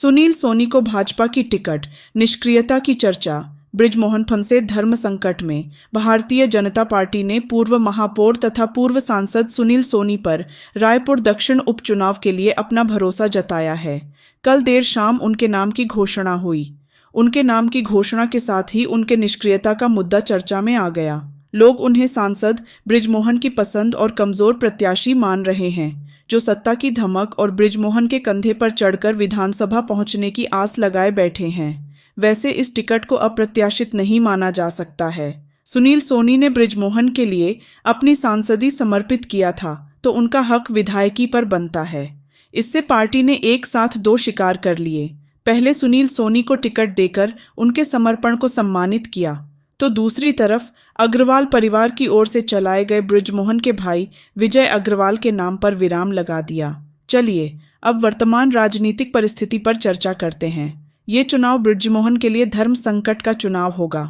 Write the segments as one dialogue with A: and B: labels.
A: सुनील सोनी को भाजपा की टिकट, निष्क्रियता की चर्चा। बृजमोहन फंसे धर्म संकट में। भारतीय जनता पार्टी ने पूर्व महापौर तथा पूर्व सांसद सुनील सोनी पर रायपुर दक्षिण उपचुनाव के लिए अपना भरोसा जताया है। कल देर शाम उनके नाम की घोषणा हुई। उनके नाम की घोषणा के साथ ही उनके निष्क्रियता का मुद्दा चर्चा में आ गया। लोग उन्हें सांसद बृजमोहन की पसंद और कमजोर प्रत्याशी मान रहे हैं, जो सत्ता की धमक और बृजमोहन के कंधे पर चढ़कर विधानसभा पहुंचने की आस लगाए बैठे हैं। वैसे इस टिकट को अप्रत्याशित नहीं माना जा सकता है। सुनील सोनी ने बृजमोहन के लिए अपनी सांसदी समर्पित किया था, तो उनका हक विधायकी पर बनता है। इससे पार्टी ने एक साथ दो शिकार कर लिए। पहले सुनील सोनी को टिकट देकर उनके समर्पण को सम्मानित किया, तो दूसरी तरफ अग्रवाल परिवार की ओर से चलाए गए बृजमोहन के भाई विजय अग्रवाल के नाम पर विराम लगा दिया। चलिए अब वर्तमान राजनीतिक परिस्थिति पर चर्चा करते हैं। ये चुनाव बृजमोहन के लिए धर्म संकट का चुनाव होगा।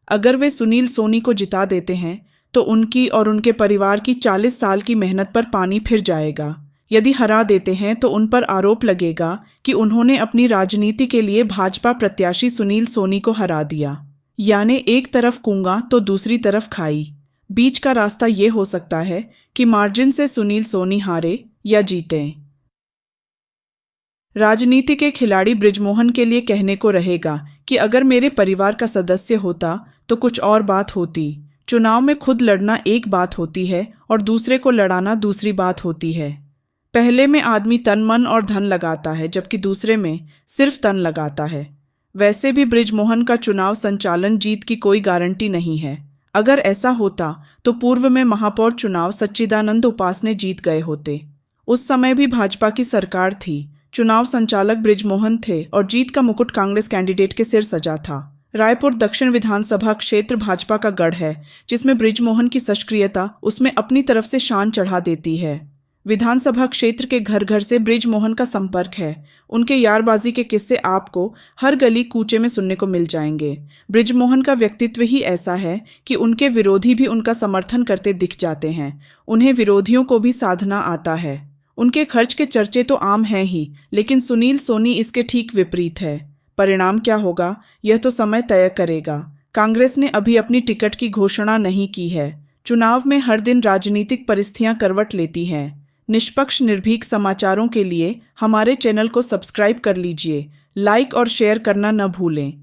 A: अगर वे सुनील सोनी को जिता देते हैं तो उनकी और उनके परिवार की 40 साल की मेहनत पर पानी फिर जाएगा। यदि हरा देते हैं तो उन पर आरोप लगेगा कि उन्होंने अपनी राजनीति के लिए भाजपा प्रत्याशी सुनील सोनी को हरा दिया। यानी एक तरफ कूंगा तो दूसरी तरफ खाई। बीच का रास्ता ये हो सकता है कि मार्जिन से सुनील सोनी हारे या जीते। राजनीति के खिलाड़ी बृजमोहन के लिए कहने को रहेगा कि अगर मेरे परिवार का सदस्य होता तो कुछ और बात होती। चुनाव में खुद लड़ना एक बात होती है और दूसरे को लड़ाना दूसरी बात होती है। पहले में आदमी तन मन और धन लगाता है, जबकि दूसरे में सिर्फ तन लगाता है। वैसे भी बृजमोहन का चुनाव संचालन जीत की कोई गारंटी नहीं है। अगर ऐसा होता तो पूर्व में महापौर चुनाव सच्चिदानंद उपासने जीत गए होते। उस समय भी भाजपा की सरकार थी, चुनाव संचालक बृजमोहन थे और जीत का मुकुट कांग्रेस कैंडिडेट के सिर सजा था। रायपुर दक्षिण विधानसभा क्षेत्र भाजपा का गढ़ है, जिसमें बृजमोहन की सक्रियता उसमें अपनी तरफ से शान चढ़ा देती है। विधानसभा क्षेत्र के घर घर से बृजमोहन का संपर्क है। उनके यारबाजी के किस्से आपको हर गली कूचे में सुनने को मिल जाएंगे। बृजमोहन का व्यक्तित्व ही ऐसा है कि उनके विरोधी भी उनका समर्थन करते दिख जाते हैं। उन्हें विरोधियों को भी साधना आता है। उनके खर्च के चर्चे तो आम हैं ही, लेकिन सुनील सोनी इसके ठीक विपरीत है। परिणाम क्या होगा यह तो समय तय करेगा। कांग्रेस ने अभी अपनी टिकट की घोषणा नहीं की है। चुनाव में हर दिन राजनीतिक परिस्थितियां करवट लेती हैं। निष्पक्ष निर्भीक समाचारों के लिए हमारे चैनल को सब्सक्राइब कर लीजिए। लाइक और शेयर करना न भूलें।